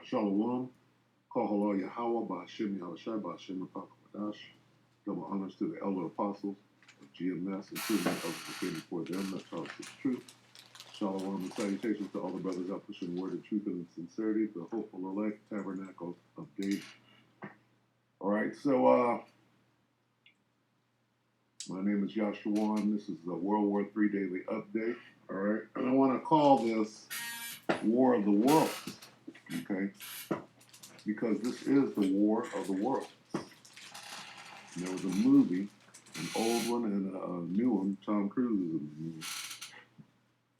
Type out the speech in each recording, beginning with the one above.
Shalom. Kahala Yahweh Ba'ashem Yahushai Ba'ashem Pakawadash. Double honors to the elder apostles of GMS, including the elders that came before them, that taught us the truth. Shalom and salutations to all the brothers out pushing word of truth and sincerity, the hopeful elect tabernacle of David. All right, so my name is Joshua. This is the World War III Daily Update. All right, and I want to call this War of the Worlds, okay? Because this is the War of the Worlds. And there was a movie, an old one and a new one. Tom Cruise is in the movie.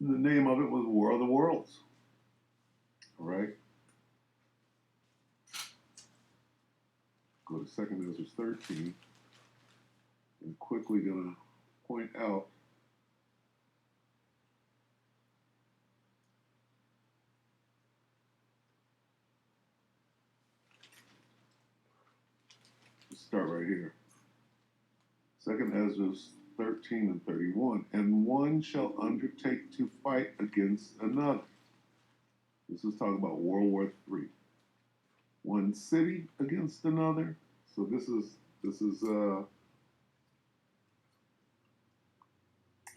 And the name of it was War of the Worlds. All right. Go to 2 Ezra 13. And quickly going to point out start right here. 2 Ezra 13 and 31. And one shall undertake to fight against another. This is talking about World War III. One city against another. So this is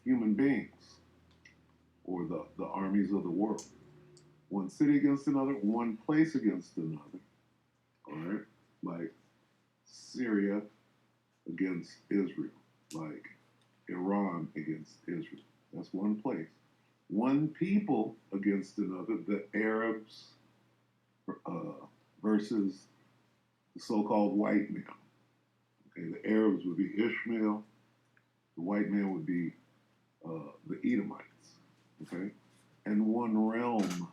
human beings, or the armies of the world. One city against another, one place against another. All right, like Syria against Israel, like Iran against Israel. That's one place. One people against another, the Arabs versus the so-called white man. Okay, the Arabs would be Ishmael. The white man would be the Edomites. Okay, and one realm.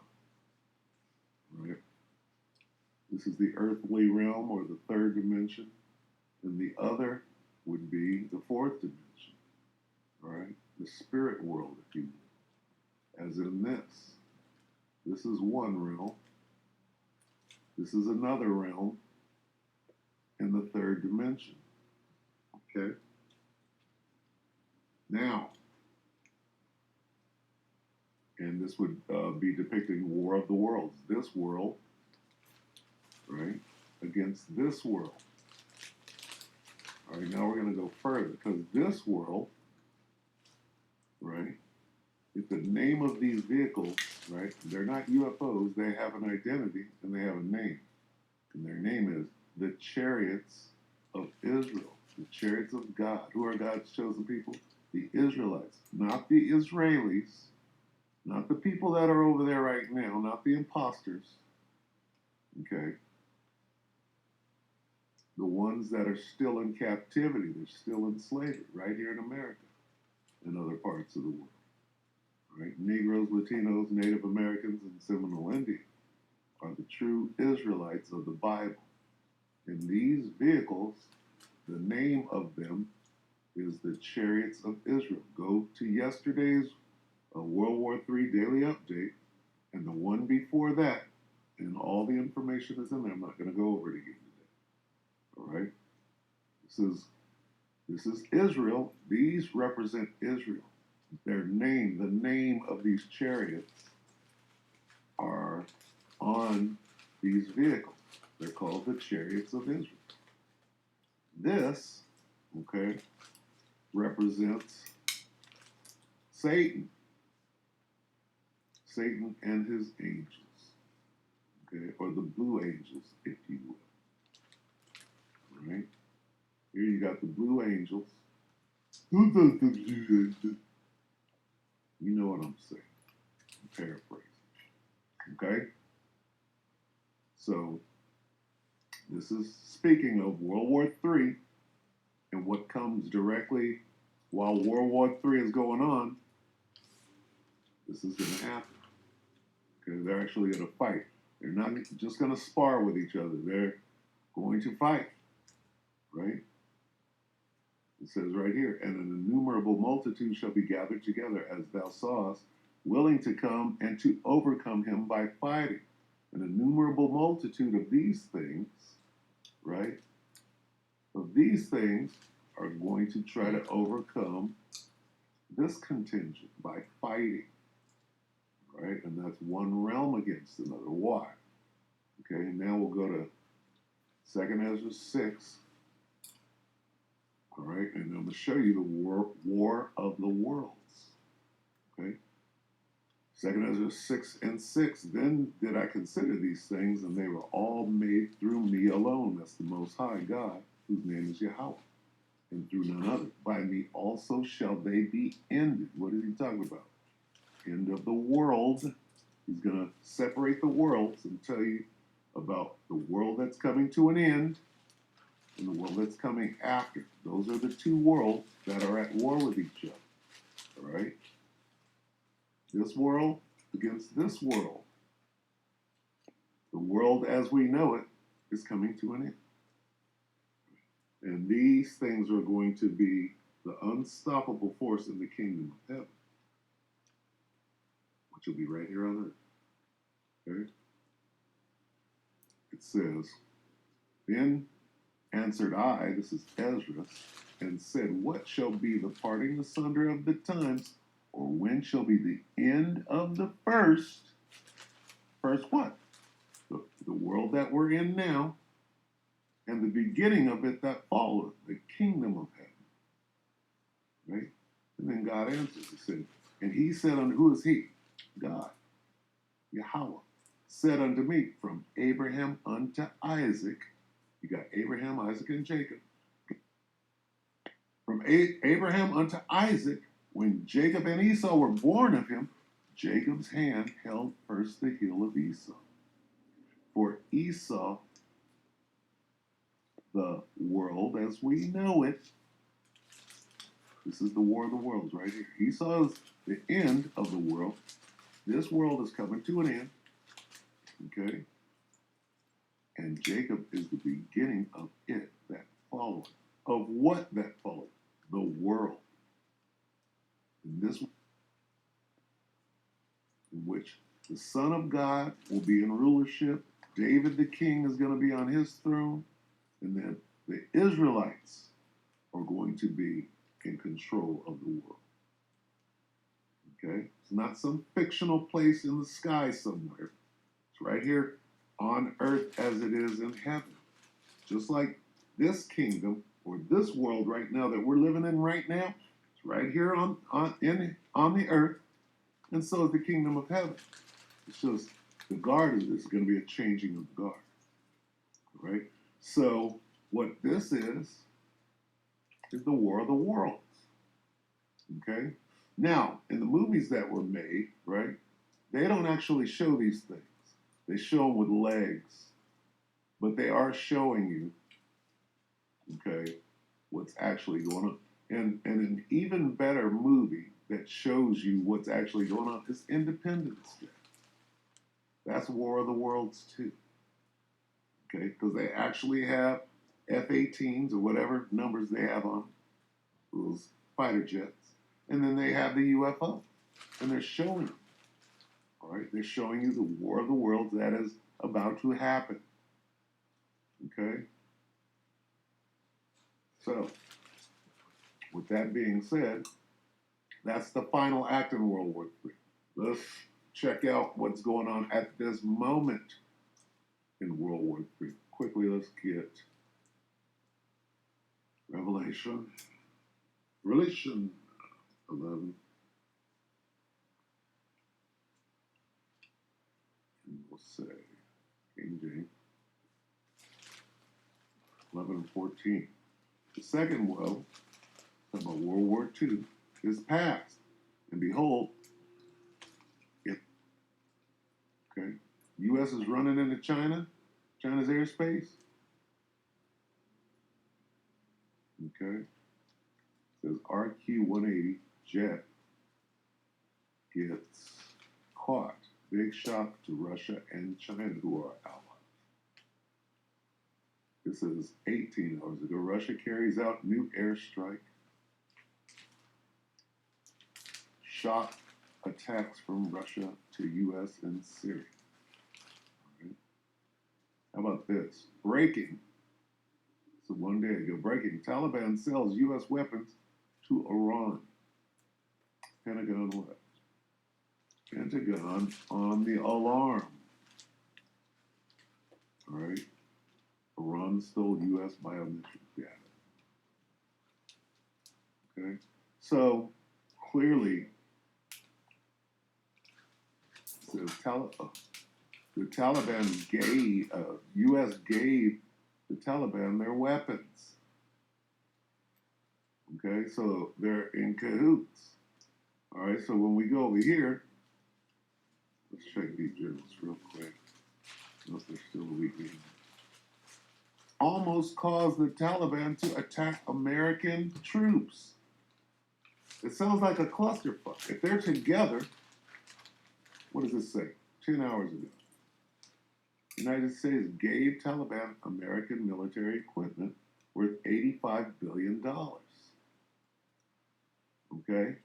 Right. This is the earthly realm, or the third dimension, and the other would be the fourth dimension. All right, the spirit world, if you will. As in this. This is one realm. This is another realm in the third dimension. Okay? Now, and this would be depicting War of the Worlds. This world, right, against this world. All right, now we're going to go further, because this world, right, if the name of these vehicles, right, they're not UFOs, they have an identity and they have a name. And their name is the chariots of Israel, the chariots of God. Who are God's chosen people? The Israelites, not the Israelis, not the people that are over there right now, not the imposters, okay? The ones that are still in captivity, they're still in slavery, right here in America and other parts of the world. Right? Negroes, Latinos, Native Americans, and Seminole Indians are the true Israelites of the Bible. And these vehicles, the name of them is the chariots of Israel. Go to yesterday's World War III Daily Update and the one before that, and all the information is in there. I'm not going to go over it again today. All right? This is Israel. These represent Israel. Their name, the name of these chariots are on these vehicles. They're called the chariots of Israel. This, okay, represents Satan. Satan and his angels, okay, or the blue angels, if you will. All right? Here you got the blue angels. Who does the blue angels? You know what I'm saying. I'm paraphrasing. Okay? So, this is speaking of World War III and what comes directly while World War III is going on. This is going to happen. Okay? They're actually going to fight. They're not just going to spar with each other. They're going to fight. Right? It says right here, and an innumerable multitude shall be gathered together, as thou sawest, willing to come and to overcome him by fighting. An innumerable multitude of these things, right, of these things are going to try to overcome this contingent by fighting. right? And that's one realm against another. Why? Okay, now we'll go to 2nd Ezra 6. All right, and I'm going to show you the war of the worlds. Okay, 2nd Ezra 6 and 6. Then did I consider these things, and they were all made through me alone. That's the Most High God, whose name is Yahweh, and through none other. By me also shall they be ended. What is he talking about? End of the world. He's going to separate the worlds and tell you about the world that's coming to an end and the world that's coming after. Those are the two worlds that are at war with each other. All right? This world against this world. The world as we know it is coming to an end. And these things are going to be the unstoppable force in the kingdom of heaven, which will be right here on earth. Okay? It says, then answered I, this is Ezra, and said, what shall be the parting asunder of the times, or when shall be the end of the first? First what? The world that we're in now, and the beginning of it that followeth, the kingdom of heaven. Right? And then God answers, he said, and he said unto, who is he? God, Yahweh, said unto me, from Abraham unto Isaac. You got Abraham, Isaac, and Jacob. From Abraham unto Isaac, when Jacob and Esau were born of him, Jacob's hand held first the heel of Esau. For Esau, the world as we know it, this is the war of the worlds right here. Esau is the end of the world. This world is coming to an end. Okay? And Jacob is the beginning of it that followeth. Of what that followeth? The world. In this, in which the Son of God will be in rulership. David the king is going to be on his throne. And then the Israelites are going to be in control of the world. Okay? It's not some fictional place in the sky somewhere. It's right here on earth as it is in heaven. Just like this kingdom or this world right now that we're living in right now, it's right here on the earth, and so is the kingdom of heaven. It's just the guard is going to be a changing of the guard. Right? So what this is the war of the worlds. Okay? Now, in the movies that were made, right, they don't actually show these things. They show them with legs. But they are showing you, okay, what's actually going on. And an even better movie that shows you what's actually going on is Independence Day. That's War of the Worlds too. Okay, because they actually have F-18s or whatever numbers they have on those fighter jets. And then they have the UFO. And they're showing them. All right, they're showing you the War of the Worlds that is about to happen. Okay? So, with that being said, that's the final act in World War III. Let's check out what's going on at this moment in World War III. Quickly, let's get Revelation 11. And we'll say, King James, 11 and 14. The second woe, talking about World War II, is past. And behold, okay, U.S. is running into China's airspace. Okay. It says RQ-180 jet gets caught. Big shock to Russia and China, who are allies. This is 18 hours ago. Russia carries out new airstrike. Shock attacks from Russia to U.S. and Syria. Right. How about this? Breaking. So one day ago, breaking. Taliban sells U.S. weapons to Iran. Pentagon what? Pentagon on the alarm. All right. Iran stole U.S. biometric data. Okay. So clearly, the Taliban gave, U.S. gave the Taliban their weapons. Okay, so they're in cahoots. All right, so when we go over here, let's check these journals real quick. Unless they're still a week behind. Almost caused the Taliban to attack American troops. It sounds like a clusterfuck. If they're together, what does it say? 10 hours ago. The United States gave Taliban American military equipment worth $85 billion. Okay?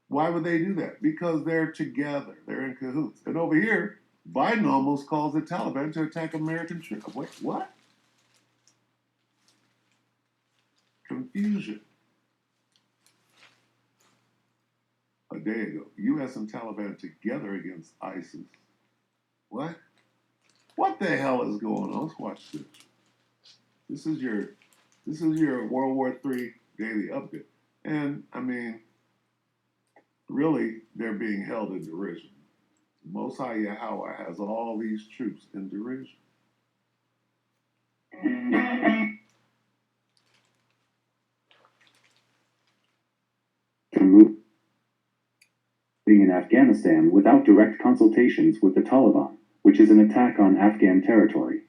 Why would they do that? Because they're together. They're in cahoots. And over here, Biden almost calls the Taliban to attack American troops. Wait, what? Confusion. A day ago, U.S. and Taliban together against ISIS. What? What the hell is going on? Let's watch this. This is your World War III daily update. And I mean, really, they're being held in derision. Most High Yahweh has all these troops in derision. In Afghanistan without direct consultations with the Taliban, which is an attack on Afghan territory.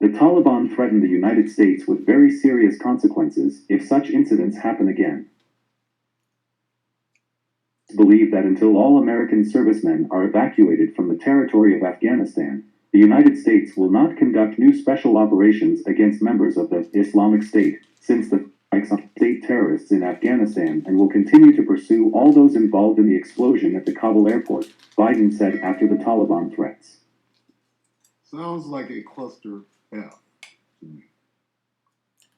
The Taliban threaten the United States with very serious consequences if such incidents happen again. Believe that until all American servicemen are evacuated from the territory of Afghanistan, the United States will not conduct new special operations against members of the Islamic State, since the state terrorists in Afghanistan, and will continue to pursue all those involved in the explosion at the Kabul airport, Biden said after the Taliban threats. Sounds like a cluster F to me.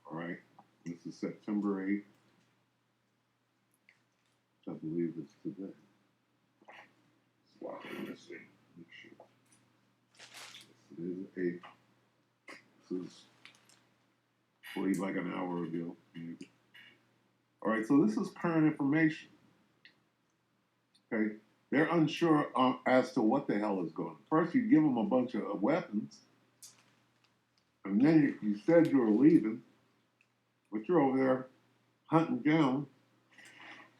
All right, this is September 8th, which I believe is today. Wow, let's see. Make sure. This is 8th. This is, I believe, like an hour ago, maybe. All right, so this is current information. Okay, they're unsure as to what the hell is going on. First, you give them a bunch of weapons, and then you said you were leaving, but you're over there hunting down,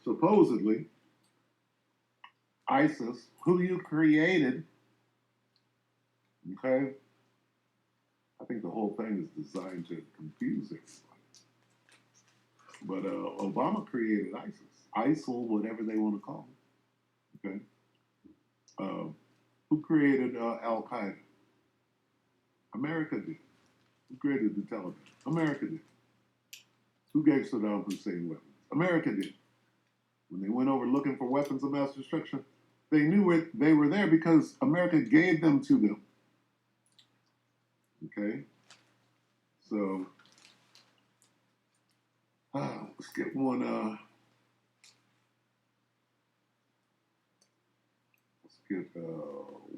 supposedly, ISIS, who you created. Okay, I think the whole thing is designed to confuse everybody. But Obama created ISIS, ISIL, whatever they want to call it. Okay, who created Al Qaeda? America did. Who created the Taliban? America did. Who gave Saddam Hussein weapons? America did. When they went over looking for weapons of mass destruction, they knew they were there because America gave them to them. Okay? So, let's get one,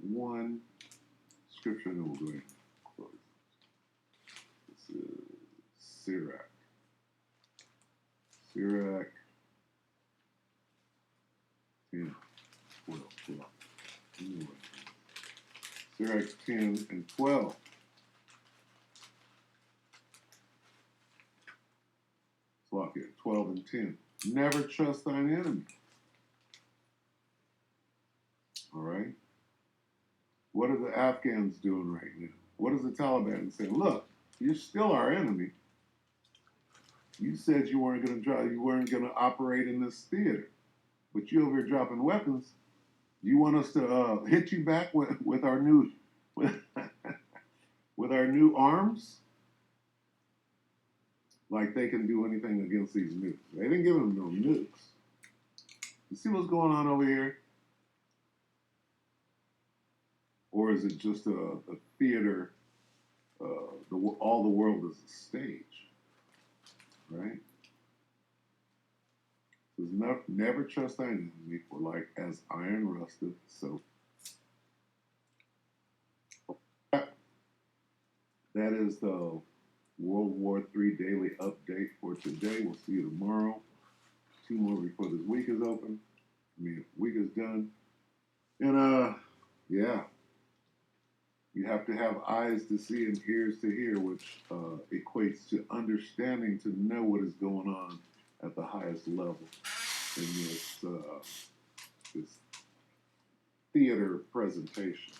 one scripture and then we'll go ahead and close. This is Sirach. Sirach 10, 12. Anyway. Sirach 10 and 12. Lock it, 12 and 10. Never trust thine enemy. All right? What are the Afghans doing right now? What is the Taliban saying? Look, you're still our enemy. You said you weren't going to operate in this theater, but you over here dropping weapons. You want us to hit you back with our new with our new arms? Like they can do anything against these nukes. They didn't give them no nukes. You see what's going on over here? Or is it just a theater? All the world is a stage, right? Says never trust thine enemy, for like as iron rusteth, so that is the World War III daily update for today. We'll see you tomorrow. 2 more before this week is open. I mean, week is done. And yeah, you have to have eyes to see and ears to hear, which equates to understanding to know what is going on at the highest level in this theater presentation.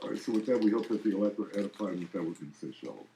All right, so with that, we hope that the electorate edified, and with that, we can say shalom.